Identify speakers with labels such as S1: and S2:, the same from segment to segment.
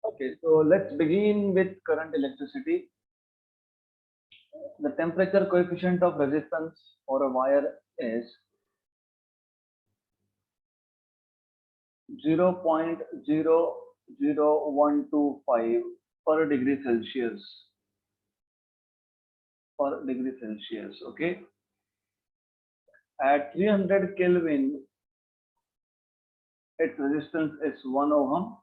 S1: Okay, so let's begin with current electricity. The temperature coefficient of resistance for a wire is 0.00125 per degree Celsius. Per degree Celsius, okay. At 300 Kelvin, its resistance is 1 ohm.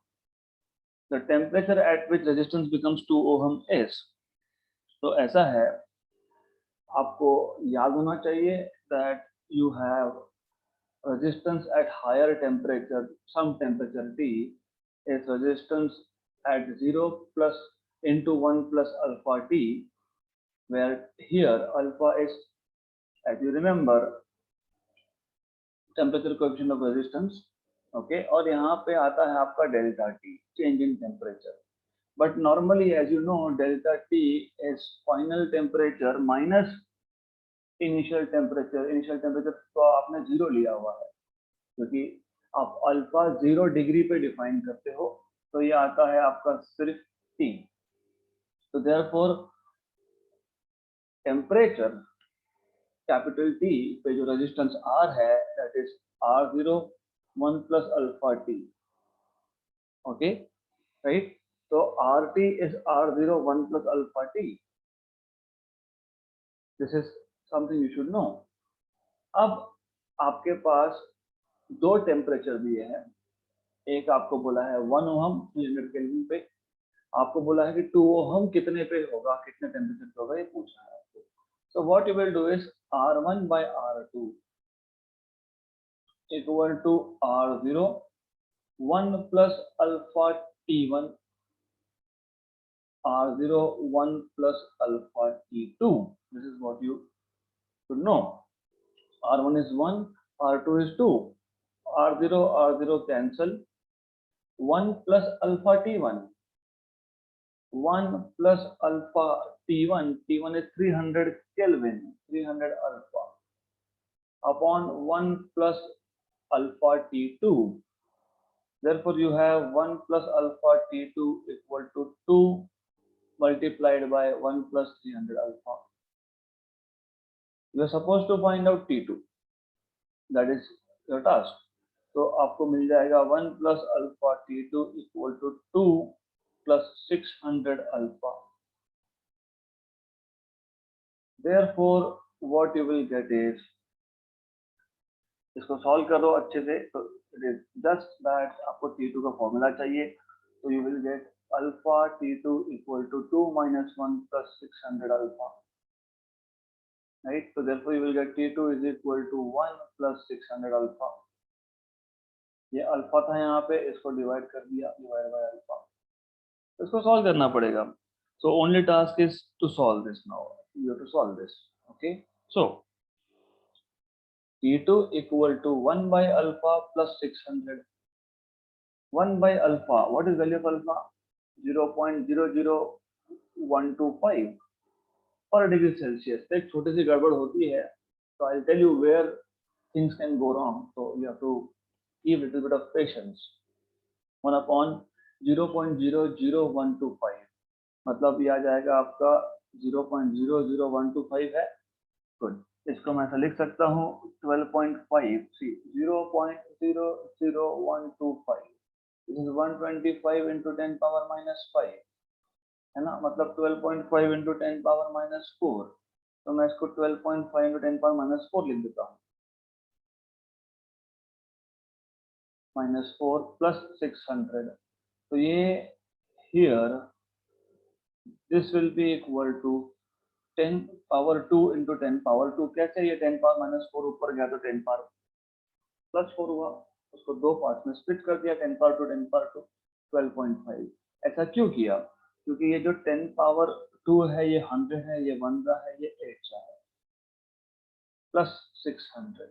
S1: The temperature at which resistance becomes 2 ohm is. तो ऐसा है, आपको याद होना चाहिए that you have resistance at higher temperature, some temperature T is resistance at 0 plus into 1 plus alpha T, where here alpha is, as you remember, temperature coefficient of resistance, okay, और यहाँ पे आता है आपका delta T, change in temperature. But normally, as you know, delta T is final temperature minus initial temperature. Initial temperature तो आपने 0 लिया हुआ है, क्योंकि आप अल्फा 0 डिग्री पे डिफाइन करते हो, तो ये आता है आपका सिर्फ T. तो देयरफॉर टेम्परेचर कैपिटल T पे जो रेजिस्टेंस R है, that is R0 1 plus alpha T. Okay, right. तो RT is R0 1 plus alpha T. This is something you should know. अब आपके पास दो टेम्परेचर दिए हैं. एक आपको बोला है 1 ओहम 300 केल्विन पे, आपको बोला है कि 2 ओहम कितने पे होगा, कितने टेम्परेचर पे होगा, ये पूछा है आपको. सो what you will do is R1 by R2 equal to R0 1 plus alpha T1 R0 1 plus alpha T2. This is what you should know. R1 is 1, R2 is 2, R0 cancel, 1 plus alpha T1, 1 plus alpha T1, T1 is 300 Kelvin, 300 alpha, upon 1 plus alpha T2. Therefore, you have 1 plus alpha T2 equal to 2 multiplied by 1 plus 300 alpha. You are supposed to find out T2. That is your task. तो आपको मिल जाएगा 1 plus alpha T2 equal to 2 plus 600 alpha. Therefore, what you will get is, इसको solve करो अच्छे से, तो it is just that आपको T2 का फॉर्मूला चाहिए. तो you will get alpha T2 equal to 2 minus 1 plus 600 alpha. Right? So therefore you will get T2 is equal to 1 plus 600 alpha. ये अल्फा था यहाँ पे, इसको डिवाइड कर दिया, डिवाइड बाय अल्फा. इसको सॉल्व करना पड़ेगा. So only task is to solve this now. You have to solve this. Okay. So T2 equal to 1 by alpha plus 600. 1 by alpha. What is value of alpha? 0.00125 per degree Celsius. एक छोटी सी गड़बड़ होती है. So I'll tell you where things can go wrong. So you have to give a little bit of patience. 1 upon 0.00125, मतलब ये आ जाएगा आपका 0.00125 है. गुड. इसको मैं ऐसा लिख सकता हूँ 12.5. सी 0.00125. This is 125 into 10 power minus 5 है ना, मतलब 12.5 into 10 power minus 4. तो मैं इसको 12.5 into 10 power minus 4 लिख देता हूँ. minus 4 plus 600. तो ये here this will be equal to 10 power 2 into 10 power 2. कैसे, ये 10 power minus 4 ऊपर गया तो 10 power plus 4 हुआ, उसको दो पार्ट में स्प्लिट कर दिया, 10 power 2 10 power 2 12.5. ऐसा क्यों किया? क्योंकि ये जो 10 power 2 है ये 100 है, ये 1 का है, ये 8 का है, प्लस 600.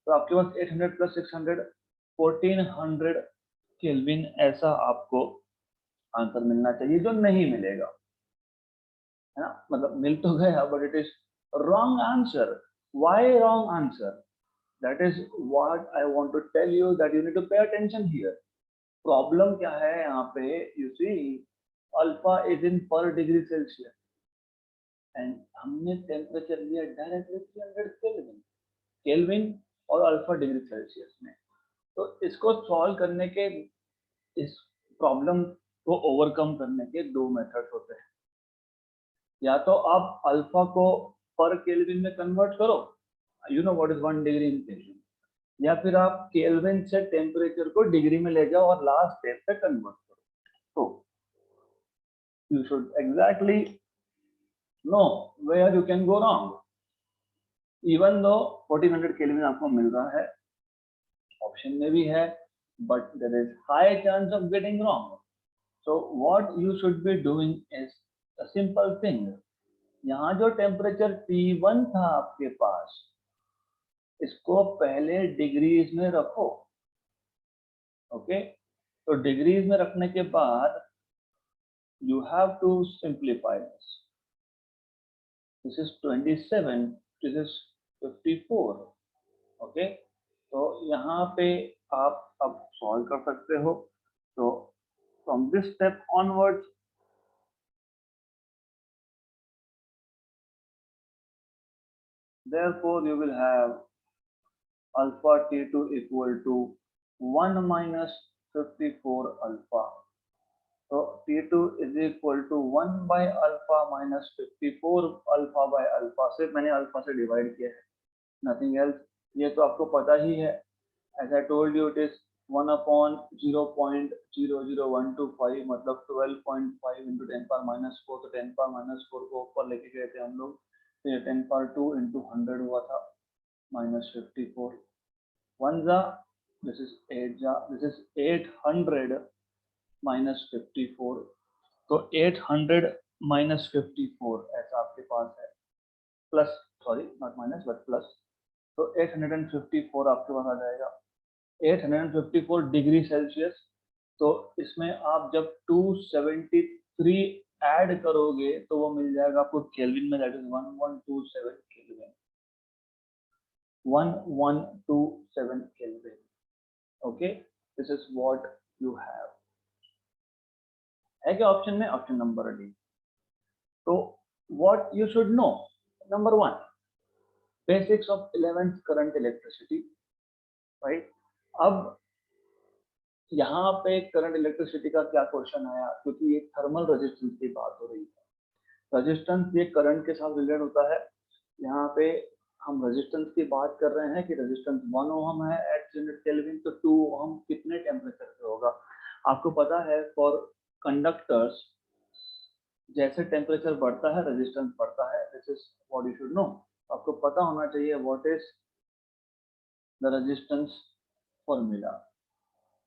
S1: तो आपके पास 800 प्लस 600 1400 केल्विन ऐसा आपको आंसर मिलना चाहिए, जो नहीं मिलेगा, है ना. मतलब मिल तो गया, but it is wrong answer. Why wrong answer? That is what I want to tell you, that you need to pay attention here. Problem क्या है यहाँ पे, you see alpha is in per degree Celsius and हमने temperature लिया directly 300 Kelvin, Kelvin और alpha degree Celsius में। तो इसको सॉल्व करने के, इस प्रॉब्लम को ओवरकम करने के दो मेथड्स होते हैं। या तो आप अल्फा को पर केल्विन में कन्वर्ट करो, you know what is 1 degree in kelvin, या फिर आप केल्विन से टेम्परेचर को डिग्री में ले जाओ और लास्ट स्टेप पे कन्वर्ट करो। तो you should exactly know where you can go wrong. Even though 1400 kelvin आपको मिल रहा है, ऑप्शन में भी है, but there is high chance of getting wrong. So what you should be doing is a simple thing. यहाँ जो temperature T1 था आपके पास, इसको पहले डिग्रीज में रखो। ओके, तो डिग्रीज में रखने के बाद you have to simplify this. This is 27, this is 54. Okay, तो यहाँ पे आप अब सॉल्व कर सकते हो। तो from this step onwards, therefore you will have alpha T2 equal to 1 minus 54 alpha. So T2 is equal to 1 by alpha minus 54 alpha by alpha। सिर्फ मैंने अल्फा से डिवाइड किया है, nothing else। ये तो आपको पता ही है, as I told you it is 1 upon 0.00125 मतलब 12.5 into 10 power minus 4। तो 10 power minus 4 को ऊपर लेके गए थे हम लोग, तो ये 10 power 2 into 100 हुआ था minus 54। 1 जा, this is 8 जा, this is 800 minus 54। तो 800 minus 54 ऐसा आपके पास है, plus sorry not minus but plus. तो 854 आपके पास आ जाएगा, 854 डिग्री सेल्सियस। तो इसमें आप जब 273 ऐड करोगे तो वो मिल जाएगा आपको केल्विन में, that is 1127 kelvin, 1127 kelvin. Okay, this is what you have. है क्या ऑप्शन में? Option number D. तो what you should know, number 1 basics of 11th current electricity, right. अब यहाँ पे करंट इलेक्ट्रिसिटी का क्या क्वेश्चन आया, क्योंकि ये थर्मल रेजिस्टेंस की बात हो रही है। रेजिस्टेंस ये करंट के साथ रिलेट होता है। यहाँ पे हम रेजिस्टेंस की बात कर रहे हैं कि रेजिस्टेंस 1 ओम है एट 300 केल्विन, तो 2 ओम कितने टेम्परेचर पे होगा? आपको पता है फॉर कंडक्टर्स जैसे टेम्परेचर बढ़ता है रेजिस्टेंस बढ़ता है, this is what you should no. आपको पता होना चाहिए what is the resistance formula,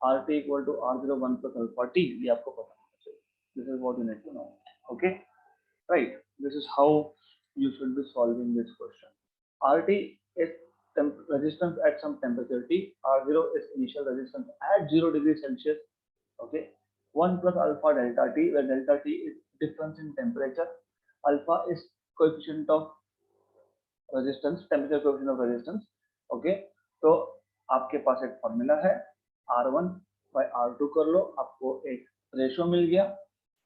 S1: RT equal to R01 plus alpha T, ये आपको पता होना चाहिए। This is what you need to know. Okay, right. This is how you should be solving this question. RT is resistance at some temperature T. R0 is initial resistance at 0 degree Celsius. Okay, 1 plus alpha delta T, where delta T is difference in temperature. Alpha is coefficient of resistance, temperature coefficient of resistance. Okay, तो आपके पास एक formula है, R1 by R2 कर लो, आपको एक ratio मिल गया।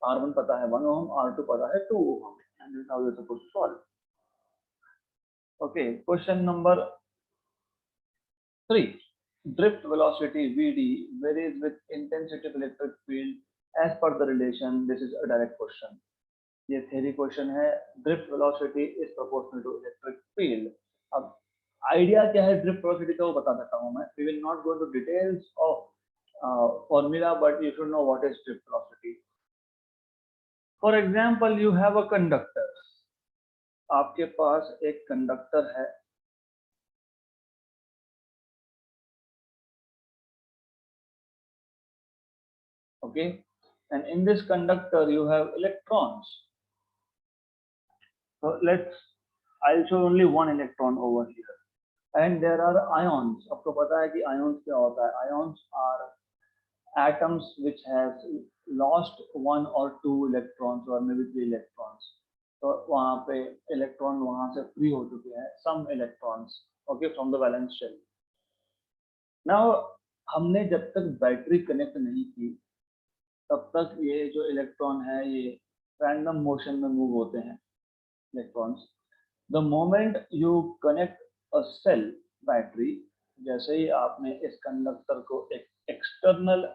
S1: R1 पता है 1 ओम, R2 पता है 2 ओम, and this is how you are supposed to solve. Okay, question number 3. Drift velocity Vd varies with intensity of electric field as per the relation. This is a direct question. ये theory question है, drift velocity is proportional to electric field. अब idea क्या है drift velocity का वो बता देता हूँ मैं। We will not go into details of formula, but you should know what is drift velocity. For example, you have a conductor. आपके पास एक कंडक्टर है, okay, and in this conductor you have electrons. So I'll show only one electron over here, and there are ions. आपको पता है कि ions क्या होता है? Ions are atoms which has lost 1 or 2 electrons or maybe 3 electrons. तो वहाँ पे इलेक्ट्रॉन वहाँ से फ्री हो चुके हैं, some electrons, okay, from the valence shell. Now हमने जब तक बैटरी कनेक्ट नहीं की तब तक ये जो इलेक्ट्रॉन है ये रैंडम मोशन में मूव होते हैं electrons. The moment you connect a cell battery, जैसे ही आपने इस कंडक्टर को एक एक्सटर्नल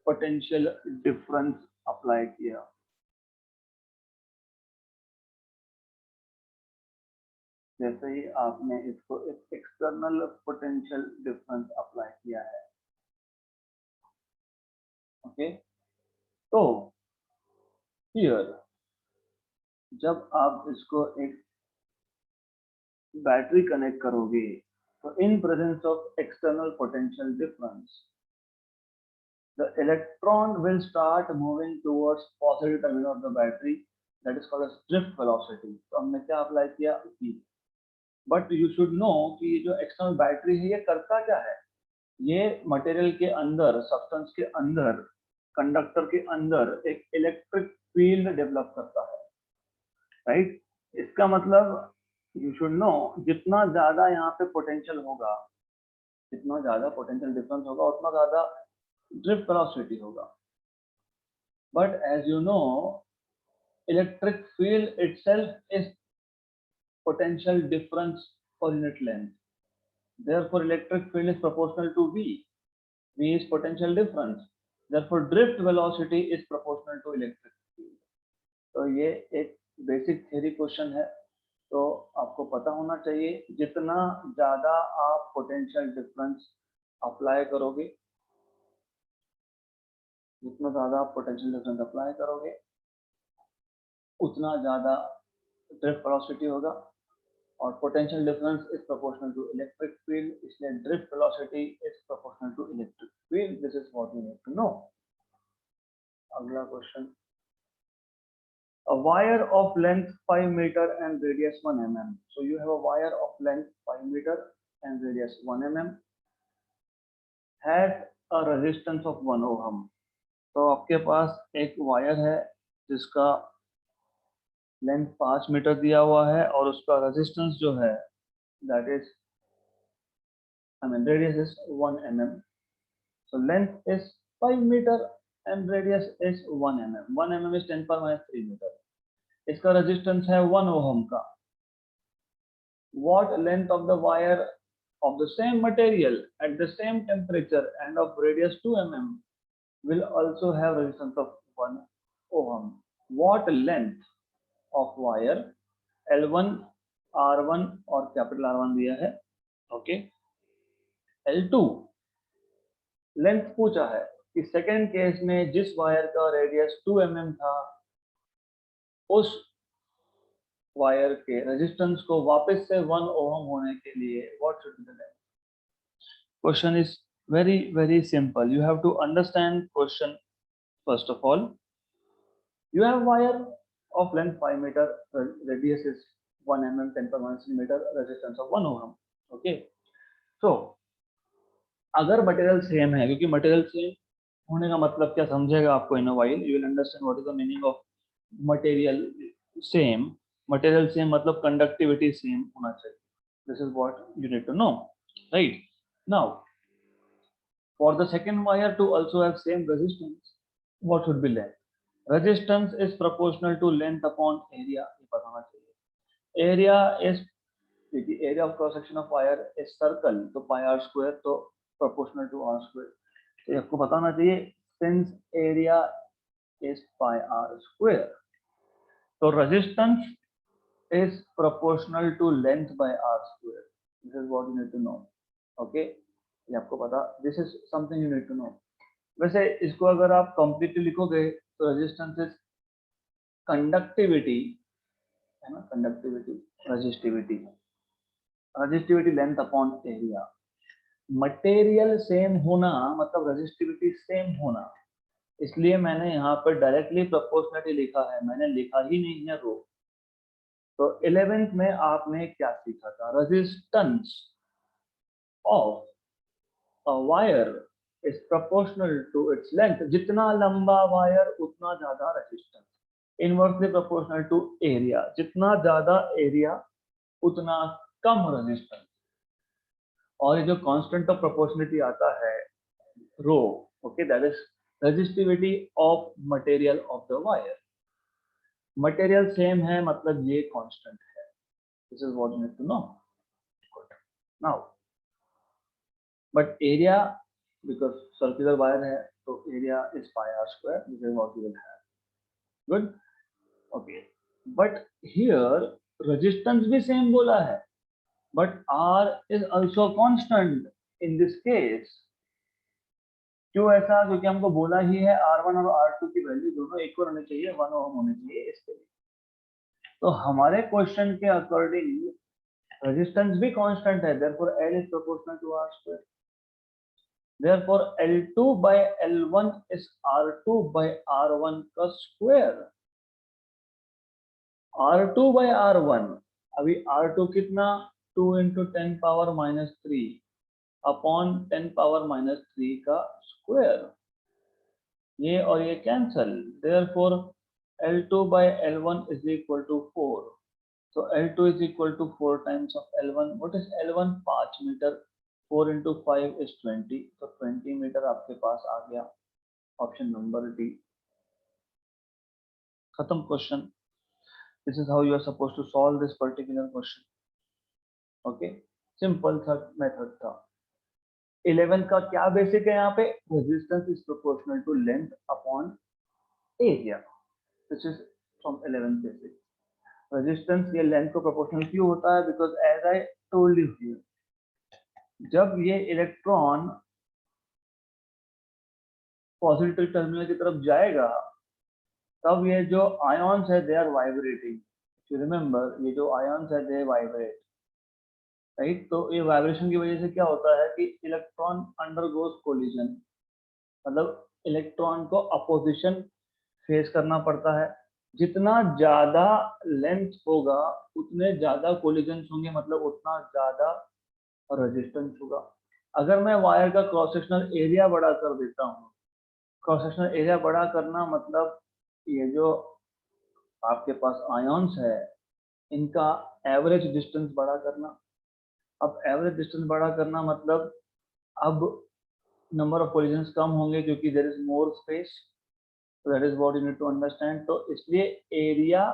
S1: पोटेंशियल डिफरेंस अप्लाई किया, जैसे ही आपने इसको एक एक्सटर्नल पोटेंशियल डिफरेंस अप्लाई किया है, ओके, तो हियर जब आप इसको एक बैटरी कनेक्ट करोगे तो in presence of external potential difference the electron will start moving towards positive terminal of the battery, that is called as drift velocity। तो हमने क्या अप्लाई किया V। But you should no कि जो external battery है ये करता क्या है, ये मटेरियल के अंदर, सब्सटेंस के अंदर, कंडक्टर के अंदर एक इलेक्ट्रिक फील्ड डेवलप करता है, राइट। इसका मतलब यू शुड नो जितना ज्यादा यहाँ पे पोटेंशियल होगा, जितना ज्यादा पोटेंशियल डिफरेंस होगा उतना ज्यादा ड्रिफ्ट वेलोसिटी होगा। But as you know electric field itself is potential difference per unit length, therefore electric field is proportional to V। V is potential difference, therefore drift velocity is proportional to electric field। तो ये एक basic theory question है, तो आपको पता होना चाहिए जितना ज्यादा आप पोटेंशियल डिफरेंस अप्लाई करोगे, जितना ज्यादा आप पोटेंशियल डिफरेंस अप्लाई करोगे उतना ज्यादा ड्रिफ्ट वेलोसिटी होगा, और potential difference is proportional to electric field, इसलिए drift velocity is proportional to electric field. This is what you need to know. अगला question, a wire of length 5 meter and radius 1 mm। so you have a wire of length 5 meter and radius 1 mm has a resistance of 1 ohm। तो आपके पास एक wire है जिसका length 5 metre दिया हुआ है और उसका रेजिस्टेंस जो है that is radius is 1 mm। so length is 5 meter and radius is 1 mm। 1 mm is 10 power minus 3 meter। इसका रेजिस्टेंस है 1 ओम का। what length of the wire of the same material at the same temperature and of radius 2 mm will also have resistance of 1 ohm। what length of wire L1 R1 और capital R1 दिया है, okay. L2 length पूछा है कि second case में जिस wire का radius 2 mm था उस वायर के रेजिस्टेंस को वापस से 1 ओम होने के लिए what should be the length. Question is very very simple, you have to understand question first of all। you have wire of length 5 meter, radius is 1 mm, 10 per minus meter, resistance of 1 ohm, okay। so अगर material same है, क्योंकि material same होने का मतलब क्या समझेगा आपको in a while, you will understand what is the meaning of material same. Material same मतलब कंडक्टिविटी सेम होना चाहिए। This is what you need to know, right. Now for the second wire to also have same resistance, what should be length. Resistance is proportional to length upon area, ये पता होना चाहिए। Area is, देखिए area of cross section of wire is circle, तो पाई R square, तो proportional to R square. तो आपको बताना चाहिए since area is pi R square, तो resistance is proportional to length by r square। this is what you need to know, okay। ये आपको पता, this is something you need to know। वैसे इसको अगर आप कंप्लीटली लिखोगे तो रेजिस्टेंस इज कंडक्टिविटी, है ना, conductivity resistivity, resistivity length upon area. Material same होना मतलब रेजिस्टिविटी सेम होना, इसलिए मैंने यहाँ पर डायरेक्टली प्रोपोर्शनलिटी लिखा है, मैंने लिखा ही नहीं है रो। तो 11th में आपने क्या सीखा था, resistance of a wire is proportional to its length. जितना लंबा वायर उतना ज्यादा resistance, inversely proportional to area, जितना ज्यादा एरिया उतना कम रेजिस्टेंस। और ये जो कांस्टेंट ऑफ प्रोपोर्शनलिटी आता है rho. Okay, that is resistivity of material of the wire. Material same है मतलब ये constant है. This is what you need to know. Good. Now, but area, because circular wire है तो area is pi r square. This is what we will have. Good. Okay. But here resistance भी same बोला है, but R is also constant in this case. क्यों ऐसा? क्योंकि हमको बोला ही है R1 और R2 की वैल्यू दोनों इक्वल होनी चाहिए, 1 ओम होनी चाहिए इसके लिए. तो हमारे क्वेश्चन के अकॉर्डिंग रेजिस्टेंस भी कांस्टेंट है, therefore L is proportional to R square. Therefore L2 by L1 is R2 by R1 का square. R2 by R1, अभी R2 कितना? 2 into 10 power minus 3 upon 10 power minus 3 का स्क्वायर. ये और ये cancel. Therefore L2 by L1 is equal to 4. So L2 is equal to 4 times of L1. What is L1? 5 metre. 4 into 5 is 20. तो 20 metre आपके पास आ गया. Option number D. खत्म question. This is how you are supposed to solve this particular question. Okay, simple था, method था. 11 का क्या basic है? यहाँ पे resistance is proportional to length upon area. This is from 11 basic. Resistance ये length को प्रोपोर्शनल क्यों होता है? Because as I told you here, जब ये इलेक्ट्रॉन पॉजिटिव टर्मिनल की तरफ जाएगा तब ये जो आयॉन्स है they are vibrating. You remember, ये जो आयॉन्स है दे वाइब्रेट, राइट? तो ये वाइब्रेशन की वजह से क्या होता है कि इलेक्ट्रॉन अंडरगोज कोलिजन, मतलब इलेक्ट्रॉन को अपोजिशन फेस करना पड़ता है. जितना ज्यादा लेंथ होगा उतने ज्यादा कोलिजन होंगे, मतलब उतना ज्यादा रेजिस्टेंस होगा. अगर मैं वायर का क्रॉस सेक्शनल एरिया बड़ा कर देता हूँ, क्रॉस सेक्शनल एरिया बड़ा करना मतलब ये जो आपके पास आयॉन्स है इनका एवरेज डिस्टेंस बड़ा करना. अब एवरेज डिस्टेंस बड़ा करना मतलब अब नंबर ऑफ कोलिजन्स कम होंगे क्योंकि there is more space. That is what you need to understand. तो इसलिए एरिया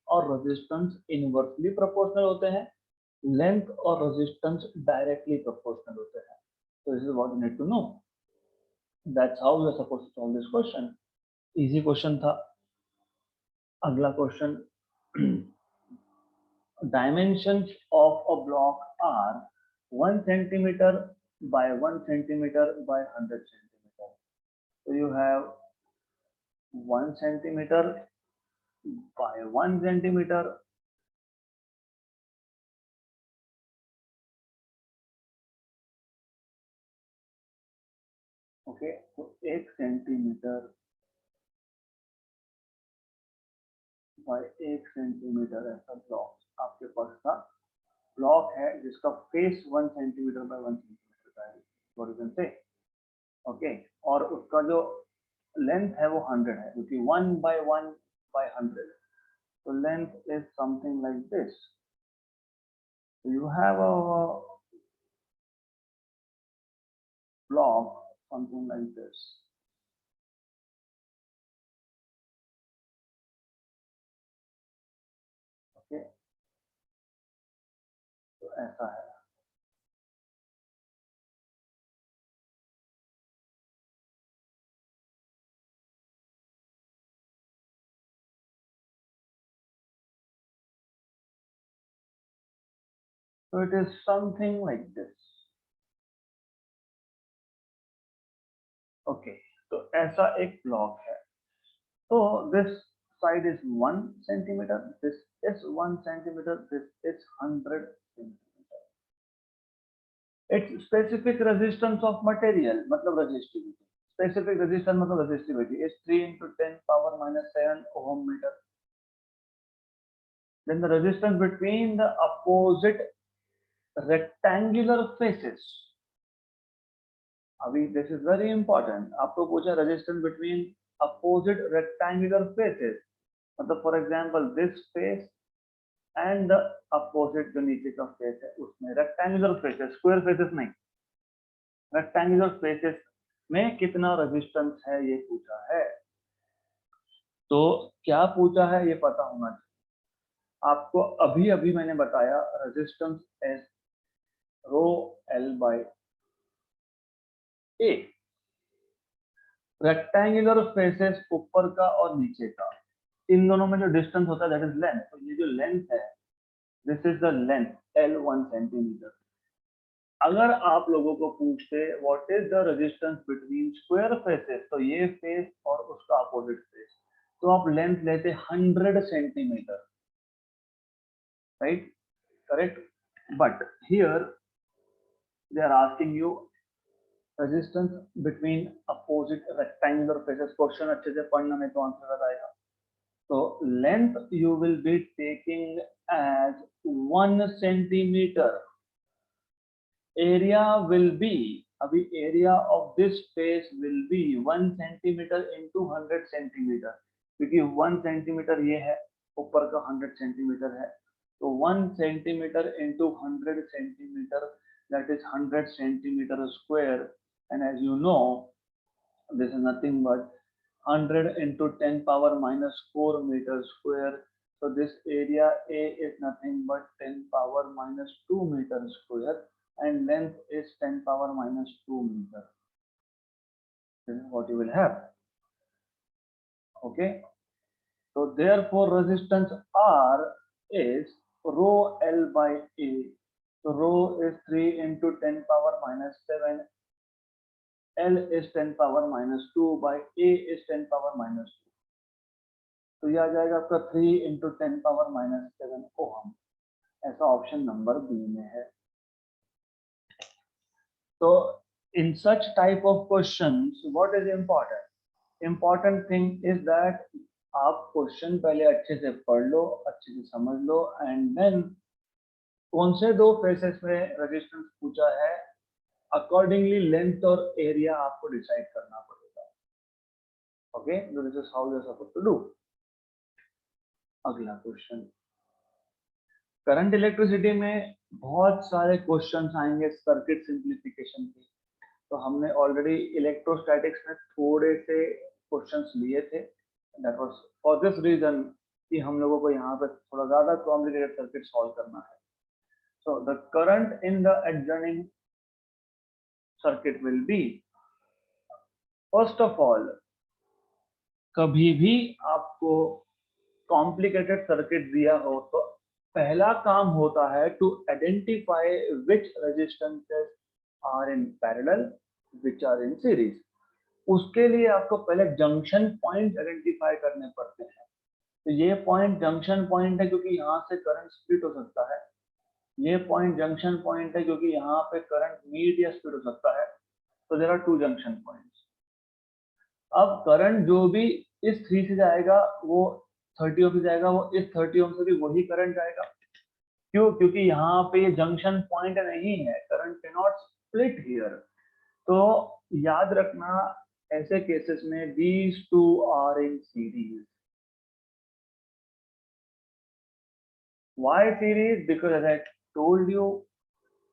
S1: और रेजिस्टेंस इनवर्सली प्रोपोर्शनल होते हैं, लेंथ और रेजिस्टेंस डायरेक्टली प्रोपोर्शनल होते हैं. तो this is what you need to know. That's how you are supposed to solve this question. Easy question था. अगला question. Dimensions of a block are 1 centimeter by 1 centimeter by 100 centimeter. So you have 1 centimeter by 1 centimeter. Okay, so 1 centimeter by 1 centimeter ऐसा block आपके पास था. Block है जिसका face 1 centimeter by 1 centimeter का है, what you can say. Okay, और उसका जो लेंथ है वो 100 है क्योंकि 1 by 1 by 100. So length is something like this. So you have a block something like this. Okay, तो ऐसा है. So it is something like this. Okay, तो ऐसा एक ब्लॉक है. तो this side is 1 centimeter, this is 1 centimeter, this is 100 centimeter. Its specific resistance of material मतलब resistivity. Specific resistance मतलब resistivity is 3 into 10 power minus 7 ohm meter. Then the resistance between the opposite rectangular faces. अभी this is very important. आपको पूछा resistance between opposite rectangular faces. मतलब for example this face and the opposite जो नीचे का face है उसमें rectangular faces, square faces नहीं, rectangular faces में कितना रेजिस्टेंस है ये पूछा है। तो क्या पूछा है ये पता होना चाहिए आपको। अभी अभी मैंने बताया resistance as rho L by A. Rectangular faces ऊपर का और नीचे का, इन दोनों में जो डिस्टेंस होता है दैट इज लेंथ। तो ये जो लेंथ है, this is the length L 1 centimetre. अगर आप लोगों को पूछते what is the resistance between square faces, तो ये फेस और उसका अपोजिट फेस, तो आप लेंथ लेते 100 centimetre, right, correct. But here they are asking you resistance between opposite rectangular faces. Question अच्छे से पढ़ना नहीं तो आंसर बताएगा। तो length you will be taking as 1 centimetre. Area will be, अभी area of this space will be 1 centimetre into 100 centimetre, क्योंकि 1 centimetre ये है, ऊपर का 100 सेंटीमीटर है। तो 1 centimetre into 100 centimetre, that is 100 centimeter square, and as you know this is nothing but 100 into 10 power minus 4 meter square. So this area A is nothing but 10 power minus 2 meter square, and length is 10 power minus 2 meter. This is what you will have. Okay. So therefore resistance R is rho L by A. So rho is 3 into 10 power minus 7. L is 10 power minus 2 by A is 10 power minus 2. तो ये आ जाएगा आपका 3 into 10 power minus 7 ohm. ऐसा option number B में है। तो in such type of questions what is important? Important thing is that आप question पहले अच्छे से पढ़ लो, अच्छे से समझ लो, एंड देन कौन से दो फेसेस में रेजिस्टेंस पूछा है, अकॉर्डिंगली लेंथ और एरिया आपको डिसाइड करना पड़ेगा। Okay, this is how you are supposed to do. अगला क्वेश्चन, करंट इलेक्ट्रिसिटी में बहुत सारे क्वेश्चंस आएंगे सर्किट सिंप्लीफिकेशन के। तो हमने ऑलरेडी इलेक्ट्रोस्टैटिक्स में थोड़े से क्वेश्चंस लिए थे, that was for this reason कि हम लोगों को यहाँ पे थोड़ा ज्यादा कॉम्प्लिकेटेड सर्किट सॉल्व करना है। So the current in the adjoining circuit will be, first of all, कभी भी आपको कॉम्प्लिकेटेड सर्किट दिया हो तो पहला काम होता है to identify which resistances are in parallel, which are in series. उसके लिए आपको पहले जंक्शन पॉइंट आइडेंटिफाई करने पड़ते हैं। तो ये पॉइंट जंक्शन पॉइंट है क्योंकि यहाँ से करंट स्प्लिट हो सकता है। ये पॉइंट जंक्शन पॉइंट है क्योंकि यहाँ पे करंट मीट या स्प्लिट हो सकता है। तो there are two junction points. अब करंट जो भी इस 3 से जाएगा वो 30 ओम से जाएगा, वो इस 30 ओम से भी वही करंट जाएगा। क्यों? क्योंकि यहाँ पे ये जंक्शन पॉइंट नहीं है, current can not split here. तो याद रखना ऐसे केसेस में these two are in series. Why series? Because as I told you,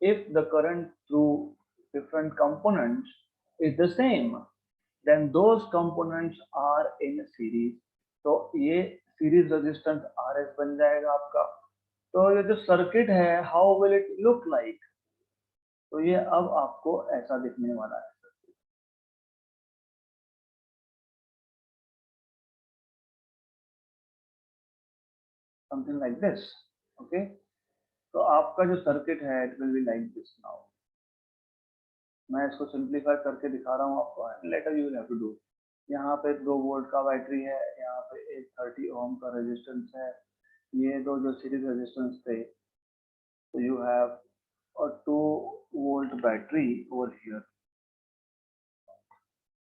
S1: if the current through different components is the same, then those components are in series. तो ये series resistance RS बन जाएगा आपका। तो ये जो circuit है, how will it look like? तो ये अब आपको ऐसा दिखने वाला है, समथिंग लाइक दिस। ओके, तो आपका जो सर्किट है it will be like this now. मैं इसको सिंप्लीफाई करके दिखा रहा हूँ आपको, later you will have to do. यहाँ पे 2 वोल्ट का बैटरी है, यहाँ पे एक 30 ओम का रेजिस्टेंस है, ये दो जो सीरीज रेजिस्टेंस थे। तो you have a 2 volt battery over here,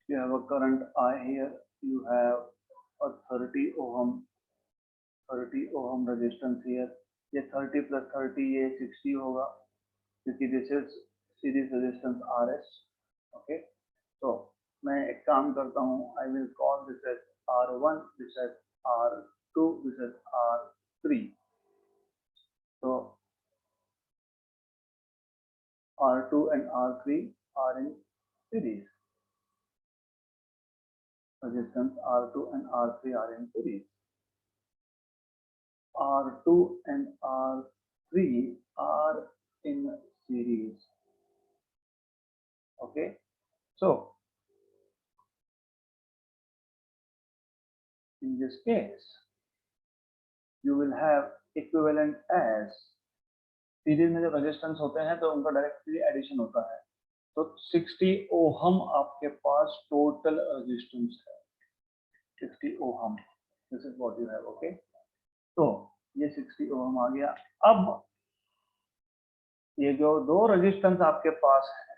S1: you have a current I here, you have a 30 ohm resistance here। ये 30 plus 30 ये 60 होगा क्योंकि this is series resistance RS। Okay, तो मैं एक काम करता हूँ, I will call this as R1, this as R2, this as R3। तो R2 and R3 are in series। resistance R2 and R3 are in series. R2 and R3 are in series. Okay, so in this case, you will have equivalent as series में जब resistance होते हैं तो उनका directly addition होता है, तो 60 ohm आपके पास टोटल रेजिस्टेंस है, 60 ohm, this is what you have. Okay, तो ये 60 ओहम आ गया. अब ये जो दो रेजिस्टेंस आपके पास है,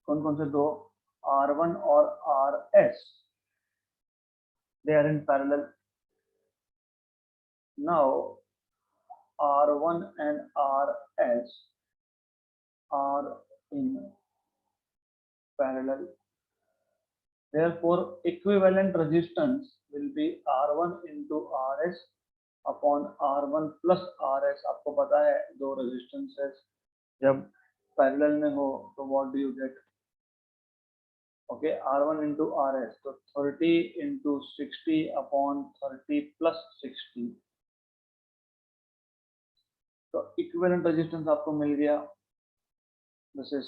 S1: कौन कौन से दो, R1 और RS, they are in parallel. Now R1 and RS are in parallel. Therefore, equivalent resistance will be R1 into RS upon R1 plus RS. आपको पता है दो resistances जब parallel में हो तो what do you get? Okay, R1 into RS, तो 30 into 60 upon 30 plus 60. तो equivalent resistance आपको मिल गया. This is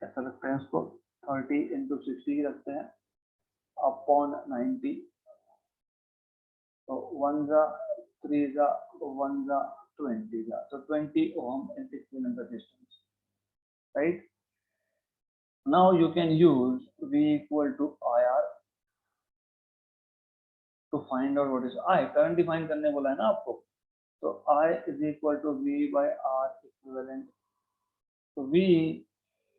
S1: ऐसा रखते हैं इसको, 30 into 60 रखते हैं upon 90. So 1 जा 3 जा 1 जा 20 जा, so 20 ohm is equivalent resistance, right? Now you can use V equal to IR to find out what is I. Current define करने बोला है ना आपको, तो I is equal to V by R equivalent. So V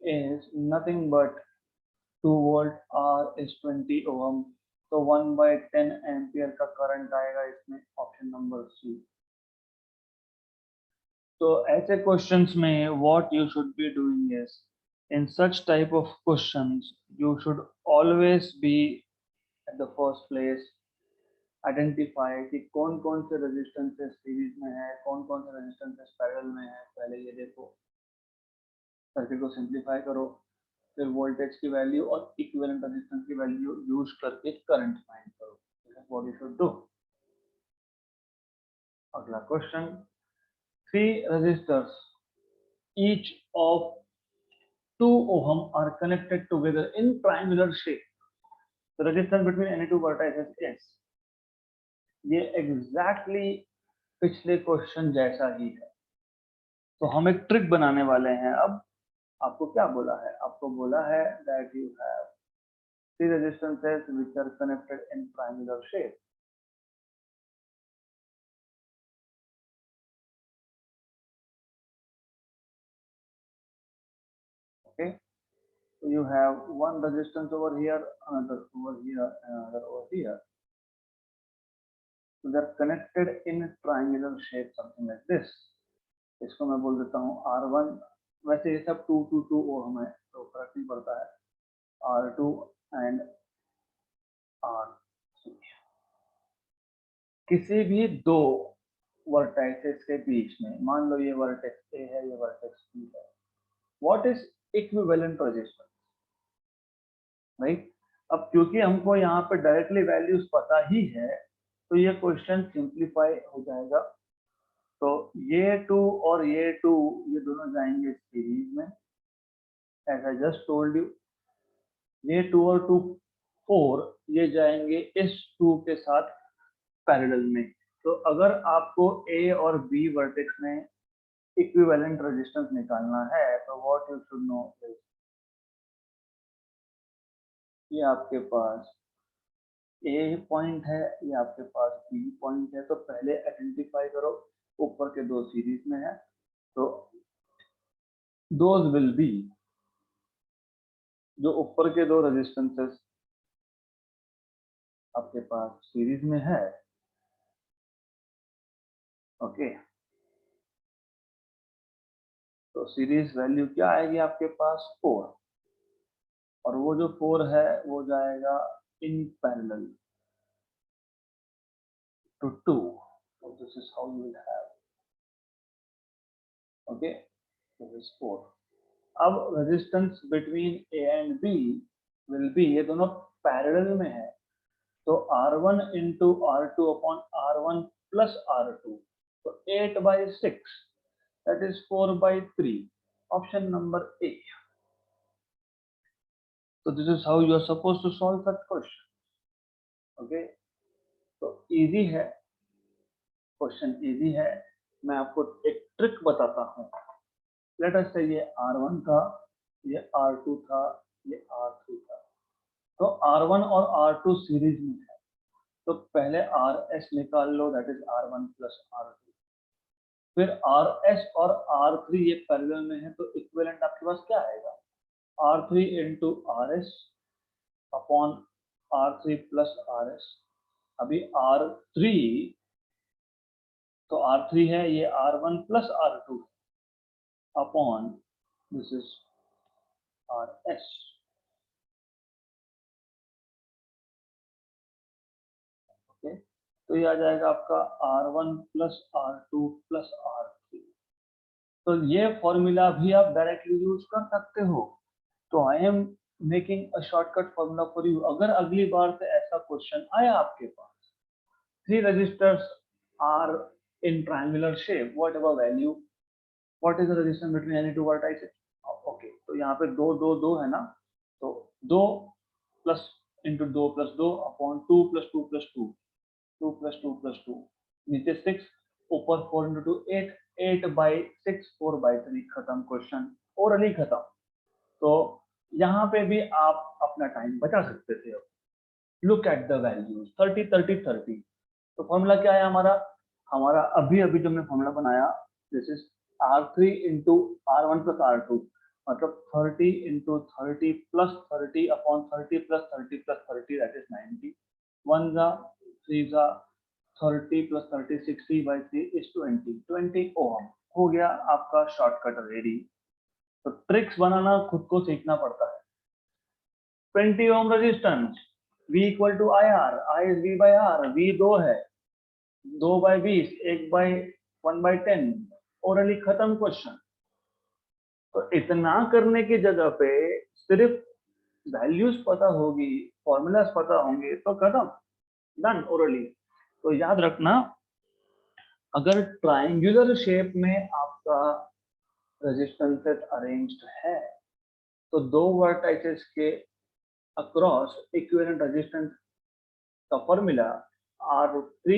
S1: is nothing but 2 volt, R is 20 ohm, तो 1 by 10 ampere का current आएगा इसमें, ऑप्शन नंबर सी. तो ऐसे क्वेश्चंस में what you should be doing is, in such type of questions you should always be at the first place, identify कि कौन कौन से रेजिस्टेंसेस सीरीज में है, कौन कौन से रेजिस्टेंसेस पैरेलल में है. पहले ये देखो, सर्किट को सिंप्लीफाई करो, फिर वोल्टेज की वैल्यू और इक्विवेलेंट रेजिस्टेंस की वैल्यू यूज करके करंट फाइंड करो. What you should do. अगला question, 3 resistors each of 2 ohm are connected together in triangular shape. The resistance between any two vertices is. ये exactly पिछले question जैसा ही है. तो हम एक ट्रिक बनाने वाले हैं. अब आपको क्या बोला है, आपको बोला है that you have 3 resistances which are connected in triangular shape. Okay, so you have one resistance over here, another over here, another over here. So they're connected in triangular shape, something like this. इसको मैं बोल देता हूँ R1. वैसे ये सब 2 to 2 ओम है तो फर्क नहीं पड़ता है. R2 and R3. किसी भी दो वर्टेक्सेस के बीच में, मान लो ये वर्टेक्स A है, ये वर्टेक्स B है, what is equivalent resistance, right? अब क्योंकि हमको यहाँ पे डायरेक्टली वैल्यूज पता ही है तो ये क्वेश्चन सिंप्लीफाई हो जाएगा. तो ये 2 और ये 2 ये दोनों जाएंगे सीरीज में, as I just told you. ये 2 और 2 4 ये जाएंगे इस 2 के साथ पैरेलल में. तो अगर आपको A और B वर्टेक्स में इक्विवेलेंट रेजिस्टेंस निकालना है तो what you should no is, ये आपके पास A पॉइंट है, ये आपके पास B पॉइंट है. तो पहले आइडेंटिफाई करो, ऊपर के दो सीरीज में है तो दोज विल बी, जो ऊपर के दो रेजिस्टेंसेस आपके पास सीरीज में है. ओके, तो सीरीज वैल्यू क्या आएगी आपके पास, 4, और वो जो 4 है वो जाएगा in parallel to 2. So this is how you will have. Okay, this is 4. अब resistance between A and B will be, ये दोनों पैरेलल में है, तो R1 into R2 upon R1 plus R2, तो 8/6, that is 4/3, option number A. So this is how you are supposed to solve that question. Okay, तो easy है, question easy है। मैं आपको एक ट्रिक बताता हूँ। लेट अस से ये R1 था, ये R2 था, ये R3 था, तो R1 और R2 सीरीज में है, तो पहले RS निकाल लो, that is R1 plus R2, फिर RS और R3 ये पैरेलल में है, तो इक्विवेलेंट आपके पास क्या आएगा, R3 into RS upon R3 plus RS। अभी R3 तो R3 है, ये R1 plus R2 upon this is RS। Okay, तो ये आ जाएगा आपका R1 plus R2 plus R3। तो ये फॉर्मूला भी आप डायरेक्टली यूज कर सकते हो। तो I am making a shortcut formula for you. अगर अगली बार से ऐसा क्वेश्चन आया आपके पास, 3 resistors are in triangular shape, whatever value, what is the resistance between any two vertices? Okay, तो यहाँ पे 2 2 2 है ना, तो 2 plus into 2 plus 2 upon 2 plus 2 plus 2, 2 plus 2 plus 2, नीचे 6, ऊपर 4 इंटू 2 8, 8/6, 4/3, खत्म क्वेश्चन, ओरली खत्म। तो यहाँ पे भी आप अपना टाइम बचा सकते थे। Look at the values 30 30 30। तो फॉर्मूला क्या है हमारा अभी अभी जो हमने फॉर्मूला बनाया, this is R3 into R1 plus R2, मतलब 30 into 30 plus 30 upon 30 plus 30 plus 30, that is 90, 1 जा 3 जा 30 प्लस 30 60/3 इज 20 ओम। हो गया आपका शॉर्टकट रेडी। तो ट्रिक्स बनाना खुद को सीखना पड़ता है। 20 ohm resistance, V equal to IR, I is V by R, V 2 है, 2/20, 1/10, ओरली खत्म क्वेश्चन। तो इतना करने की जगह पे सिर्फ वैल्यूज पता होगी, फॉर्मूलाज पता होंगे, तो खत्म, डन ओरली। तो याद रखना, अगर ट्रायंगुलर शेप में आपका रेजिस्टेंसेस अरेंज्ड है, तो 2 वर्टाइसेस के अक्रॉस इक्विवेलेंट रेजिस्टेंस का formula R3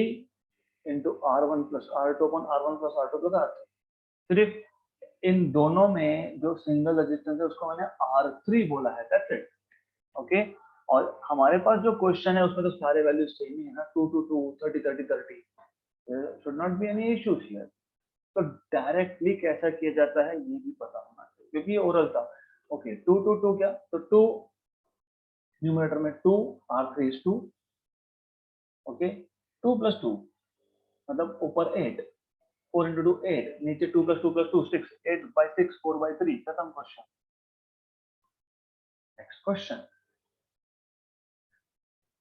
S1: into R1 plus R2 upon R1 plus R2 के साथ। सिर्फ इन दोनों में जो सिंगल रेजिस्टेंस है उसको मैंने R3 बोला है, दैट्स इट। ओके, और हमारे पास जो क्वेश्चन है उसमें तो सारे वैल्यूज सेम ही है ना, 2 2 2 30 30 30, should not be any issues here. तो डायरेक्टली कैसा किया जाता है ये भी पता होना चाहिए, क्योंकि ये ओरल था। ओके, 2 2 2 क्या, तो 2 न्यूमरेटर में 2, R3 इज 2, ओके, 2 प्लस 2 मतलब ऊपर 8, 4 इंटू 2 8, नीचे 2 प्लस 2 प्लस 2 6, 8/6, 4/3, खत्म question. Next question,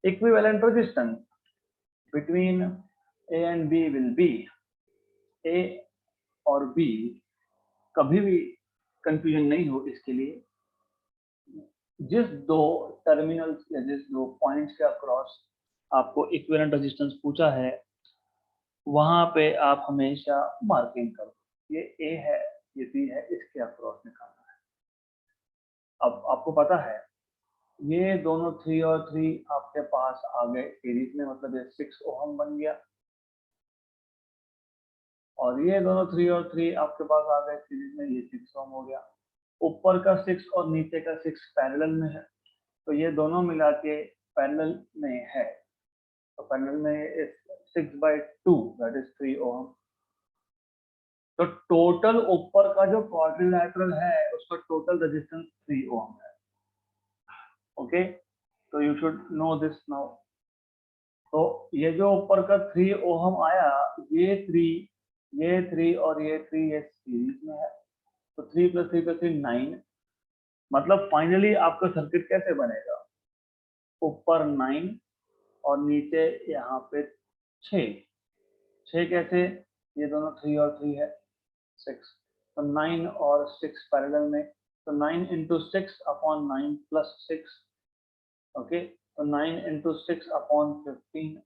S1: equivalent resistance between A and B will be, A और B, कभी भी कंफ्यूजन नहीं हो इसके लिए, जिस दो टर्मिनल्स या जिस दो पॉइंट्स के अक्रॉस आपको इक्विवेलेंट रेजिस्टेंस पूछा है, वहां पे आप हमेशा मार्किंग करो, ये A है, ये B है, इसके अक्रॉस निकालना है। अब आपको पता है ये दोनों 3 और 3 आपके पास आ गए सीरीज में, मतलब ये 6 ओहम बन गया, और ये दोनों 3 और 3 आपके पास आ गए सीरीज में, ये 6 ओम हो गया। ऊपर का 6 और नीचे का 6 पैरेलल में है, तो ये दोनों मिला के पैरेलल में है, तो पैरेलल में 6/2, दैट इज 3 ओम। तो टोटल ऊपर का जो क्वाड्रिलैटरल है उसका टोटल रेजिस्टेंस 3 ओम है। ओके, तो you should no this now. तो ये जो ऊपर का 3 ओहम आया, ये 3 और ये 3 ये सीरीज में है, तो 3 प्लस 3 प्लस 3 9, मतलब फाइनली आपका सर्किट कैसे बनेगा, ऊपर 9 और नीचे यहाँ पे 6। 6 कैसे, ये दोनों 3 और 3 है 6, तो 9 और 6 पैरेलल में, So 9 into 6 upon 9 plus 6. Okay, so 9 into 6 upon 15.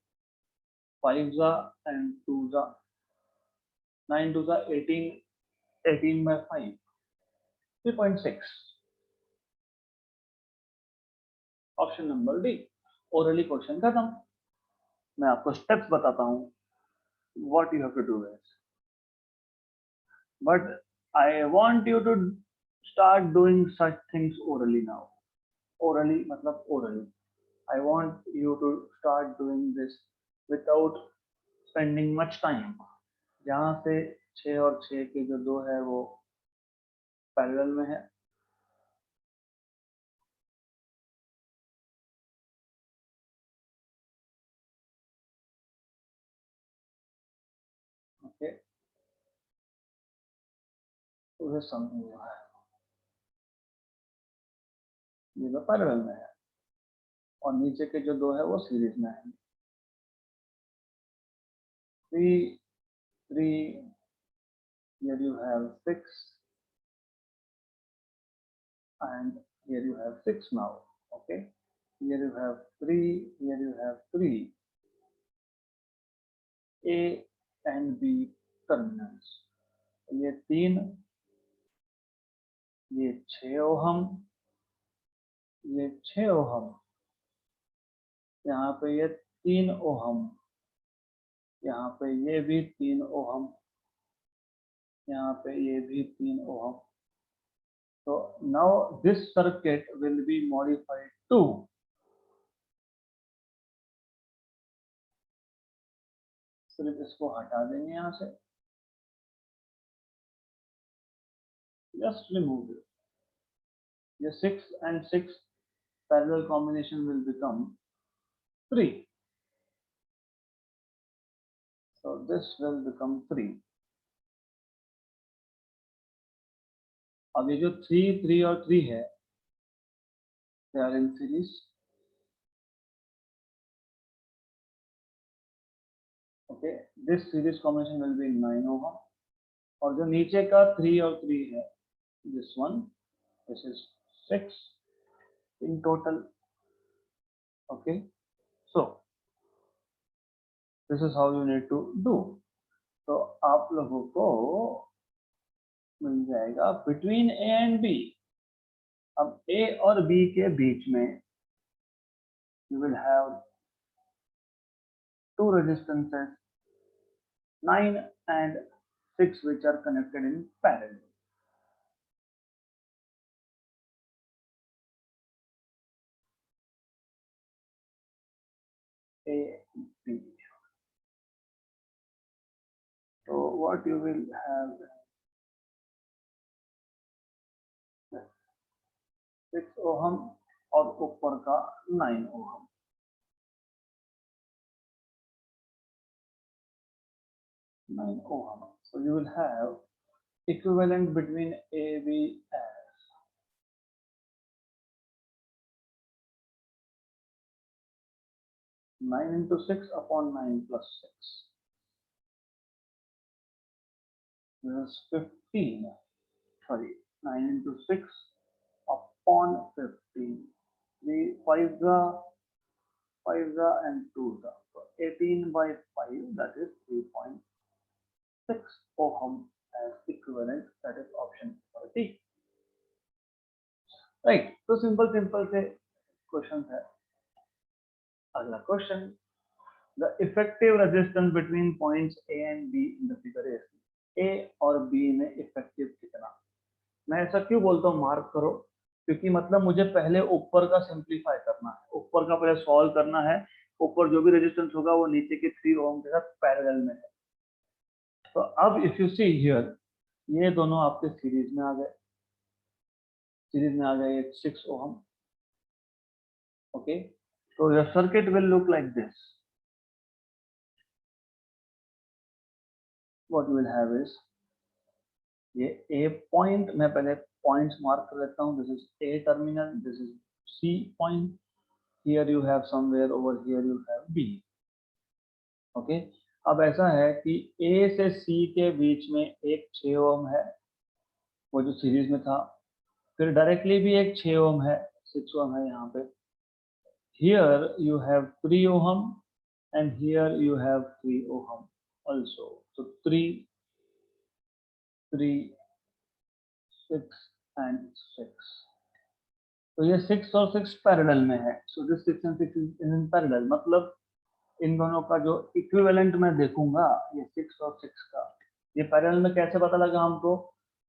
S1: 5 and 2 9 2 18. 18 by 5. 3.6. Option number D. Orally question खत्म। मैं आपको स्टेप्स बताता हूँ what you have to do is, but I want you to start doing such things orally now. Orally मतलब orally. I want you to start doing this without spending much time. जहाँ से 6 और 6 के जो 2 है वो पैरेलल में है। ओके, तो समथिंग हुआ है, ये तो पैरेलल में है और नीचे के जो 2 है वो सीरीज में है। 3 3, here you have 6 and here you have 6 now. Okay, here you have 3, here you have 3. A and B terminals. ये 3, ये 6 ओहम, ये 6 ओहम, यहाँ पे ये 3 ओहम, यहाँ पे ये भी 3 ओहम, यहाँ पे ये भी 3 ohm. So now this circuit will be modified to सिर्फ इसको हटा देंगे यहाँ से, just remove it. ये 6 and 6 parallel combination will become 3. So this will become 3. अब ये जो 3 3 और 3 है, they are in series. Okay, this series combination will be 9 ohm. और जो नीचे का 3 और 3 है, this one, this is 6 in total. Okay, so this is how you need to do. तो आप लोगों को मिल जाएगा between A and B. अब A और B के बीच में you will have 2 resistances, 9 and 6, which are connected in parallel. A, B. So what you will have 6 ohm और ऊपर का 9 ohm. So you will have equivalent between AB as 9 into 6 upon 9 plus 6. This is 15. Sorry, 9 into 6 upon 15. 3 5 and 2 so 18 by 5, that is 3.6 ohm as equivalent, that is option D. Right, तो simple से question है। अगला question, the effective resistance between points A and B in the figure is A और B में effective कितना। मैं ऐसा क्यों बोलता हूँ मार्क करो, क्योंकि मतलब मुझे पहले ऊपर का सिंप्लीफाई करना है, ऊपर का पहले सॉल्व करना है। ऊपर जो भी रेजिस्टेंस होगा वो नीचे के 3 ओम के साथ पैरेलल में है। तो अब इफ यू सी हियर, ये दोनों आपके सीरीज में आ गए, ये 6 ओम। ओके, तो your circuit will look like this. What you will have is, ये ए पॉइंट, मैं पहले पॉइंट्स मार्क कर लेता हूँ। This is a terminal, this is C point, here you have somewhere, over here you have B. ओके, अब ऐसा है कि A से C के बीच में एक 6 ओम है, वो जो सीरीज में था। फिर डायरेक्टली भी एक 6 ओम है, 6 ओम है यहाँ पे। Here you have 3 ohm and here you have 3 ohm also. तो 3, 6 एंड 6। तो ये 6 और 6 पैरेलल में है। So this 6 and 6 is in parallel, मतलब इन दोनों का जो इक्विवेलेंट मैं देखूंगा ये 6 और 6 का, ये पैरेलल में कैसे पता लगा हमको?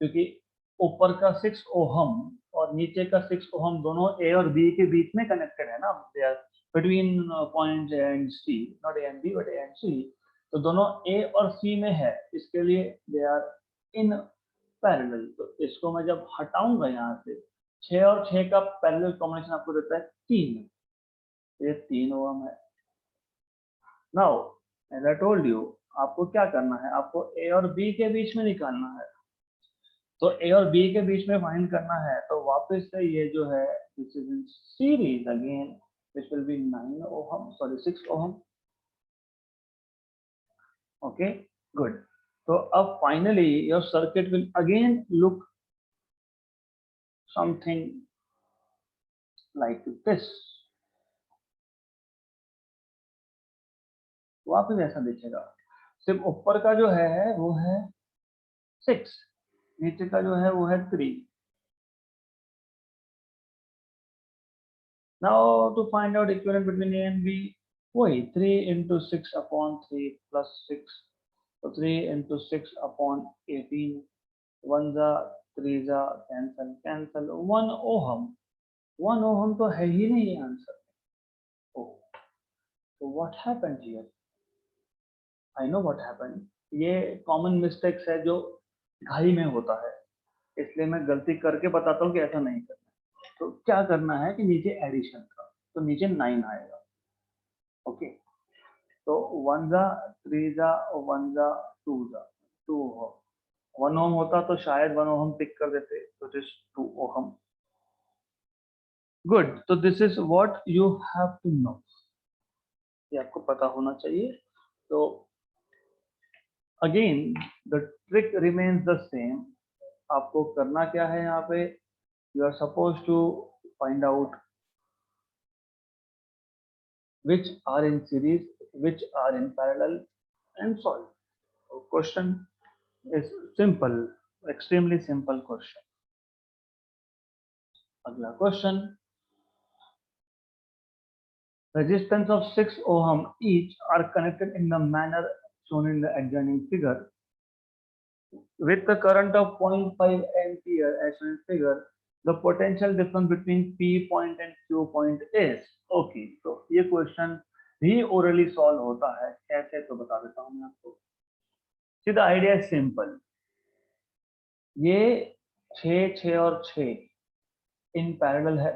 S1: क्योंकि ऊपर का 6 ओहम और नीचे का 6 ओहम दोनों ए और बी के बीच में कनेक्टेड है ना, they are between point A and C, not A and B but A and C. तो दोनों ए और सी में है, इसके लिए दे आर इन पैरेलल। तो इसको मैं जब हटाऊंगा यहाँ से, 6 और 6 का पैरेलल कॉम्बिनेशन आपको देता है 3, ये 3 ओहम है। Now as I told you, आपको क्या करना है, आपको ए और बी के बीच में निकालना है। तो ए और बी के बीच में फाइंड करना है, तो वापस से ये जो है this is in series again, this will be 9 ohm, sorry 6 ohm. Okay good. तो अब finally your circuit will again look something like this. वापस ऐसा दिखेगा, सिर्फ ऊपर का जो है वो है 6, नीचे का जो है वो है 3। Now to find out equivalent between A and B, वही 3 into 6 upon 3 plus 6, तो 3 into 6 upon 18, 1 जा 3 जा कैंसल कैंसल, 1 ओहम, 1 ओहम तो है ही नहीं answer. Oh, so what happened here? I know what happened. ये कॉमन मिस्टेक्स है जो घाई में होता है, इसलिए मैं गलती करके बताता हूँ कि ऐसा नहीं करना। तो क्या करना है कि नीचे एडिशन का, तो नीचे 9 आएगा। ओके, तो 1 जा 3 जा 1 जा 2 जा 2 ओहम, 1 ओहम होता तो शायद 1 ओहम टिक कर देते, तो दिस 2 ओहम। गुड, तो this is what you have to know, ये आपको पता होना चाहिए। तो again the trick remains the same. आपको करना क्या है यहाँ पे, you are suppose to find out which are in series, which are in parallel and solve. So question is simple, extremely simple question. अगला question, resistance of 6 ohm each are connected in the manner shown in the adjoining figure with the current of 0.5 ampere as shown in figure. The potential difference between P point and Q point is okay. तो ये question भी orally solve होता है, कैसे तो बता देता हूँ मैं आपको। See the idea is simple. ये 6, 6 और 6 इन पैरेलल है,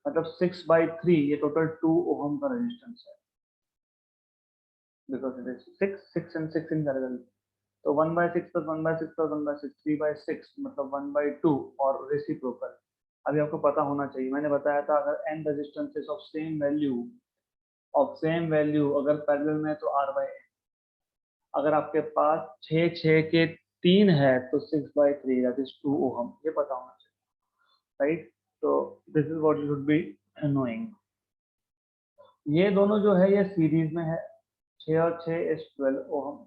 S1: मतलब 6/3 ये टोटल 2 ओहम का रेजिस्टेंस है, because it is 6 and 6 in parallel. तो 1/6 प्लस 1/6 प्लस 1/6 3/6 मतलब 1/2 और रेसिप्रोकल। अभी आपको पता होना चाहिए, मैंने बताया था अगर n resistances of same value अगर पैरेलल में तो r/n। अगर आपके पास 6, 6 के 3 है तो 6/3 दैट इज 2 ओहम, ये पता होना चाहिए, राइट? तो this is what you should be knowing. ये दोनों जो है ये सीरीज में है, 6 और 6 इज 12 ओहम।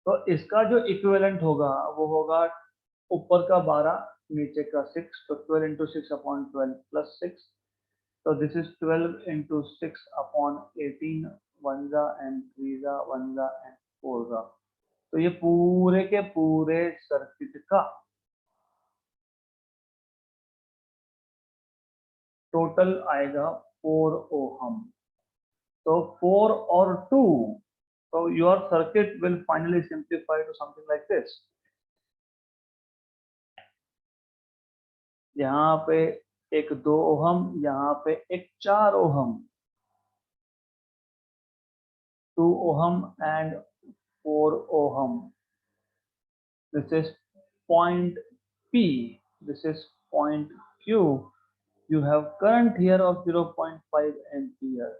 S1: तो इसका जो इक्विवेलेंट होगा वो होगा ऊपर का 12 नीचे का 6, तो 12 into 6 upon 12 plus 6, तो दिस इज 12 into 6 upon 18, 1 जा and 3 जा 1 जा and 4 जा। तो ये पूरे के पूरे सर्किट का टोटल आएगा 4 ohm. So 4 or 2, so your circuit will finally simplify to something like this. यहाँ पे एक 2 ओहम, यहाँ पे एक 4 ohm, 2 ohm and 4 ohm. This is point P, this is point Q. You have current here of 0.5 ampere.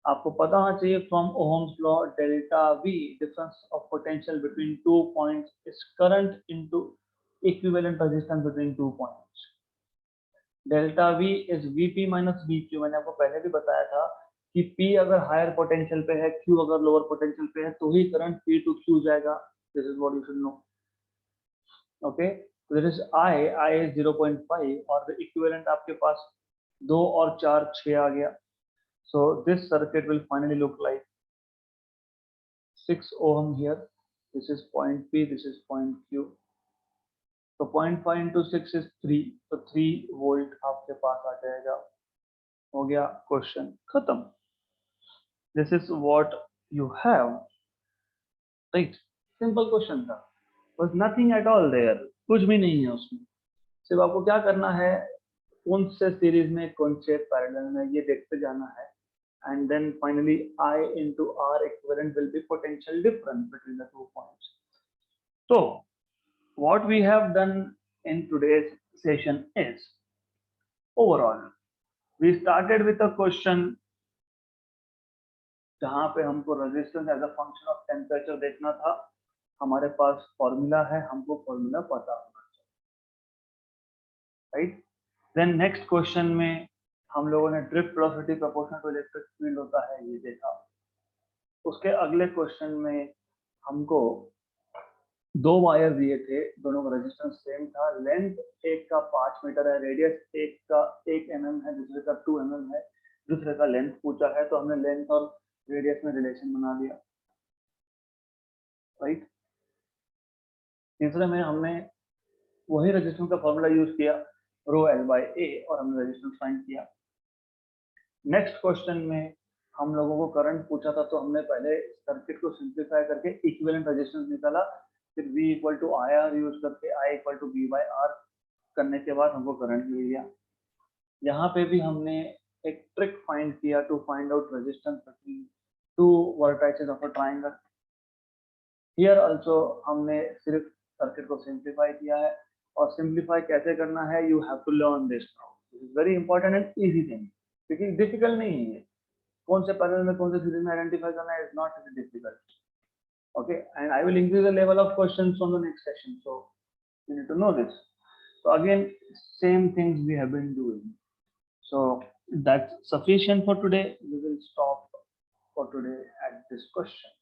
S1: आपको पता होना चाहिए from Ohm's law delta V, difference of potential between 2 points is current into equivalent resistance between 2 points. Delta V is VP minus VQ। मैंने आपको पहले भी बताया था कि P अगर हायर पोटेंशियल पे है, Q अगर लोअर पोटेंशियल पे है, तो ही करंट P टू Q जाएगा। This is what you should no. Okay, this is I is 0.5 और इक्विवेलेंट आपके पास 2 और 4 6 आ गया। So this circuit will finally look like 6 ohm here. This is point P, this is point Q. तो 0.5 into 6 is 3, तो 3 volt आपके पास आ जाएगा। हो गया क्वेश्चन खत्म। This is what you have, right. Simple question था, बस नथिंग एट ऑल देयर, कुछ भी नहीं है उसमें। सिर्फ आपको क्या करना है, कौन से सीरीज में कौन से पैरेलल में, ये देखते जाना है। And then finally I into R equivalent will be potential difference between the 2 points. So what we have done in today's session is, overall we started with a question जहां पे हमको resistance as a function of temperature देखना था। हमारे पास formula है, हमको formula पता होना चाहिए, राइट। देन नेक्स्ट क्वेश्चन में हम लोगों ने drift velocity proportional to electric field होता है ये देखा। उसके अगले क्वेश्चन में हमको 2 वायर दिए थे, दोनों का रेजिस्टेंस सेम था। लेंथ एक का 5 मीटर है, रेडियस एक का 1 mm है, दूसरे का 2 mm है। दूसरे का लेंथ पूछा है, तो हमने लेंथ और रेडियस में रिलेशन बना लिया, राइट। तीसरे में हमने वही रेजिस्टेंस का फॉर्मूला यूज किया, रो एल बाई ए, और हमने रेजिस्टेंस फाइंड किया। नेक्स्ट क्वेश्चन में हम लोगों को करंट पूछा था, तो हमने पहले सर्किट को सिंप्लीफाई करके इक्विवेलेंट रेजिस्टेंस निकाला, फिर V equal to I R use करके I equal to V by R करने के बाद हमको करंट मिल गया। यहाँ पे भी हमने एक ट्रिक फाइंड किया to find out resistance between 2 vertices of a triangle. Here also हमने सिर्फ सर्किट को सिंप्लीफाई किया है, और सिंप्लीफाई कैसे करना है, you have to learn this now. This is very important and easy thing, क्योंकि डिफिकल्ट नहीं है। कौन से पैरेलल में कौन से सीरीज में आइडेंटिफाई करना है is not difficult. Okay, and I will increase the level of questions on the next session, so you need to know this. So again, same things we have been doing. So that's sufficient for today. We will stop for today at this question.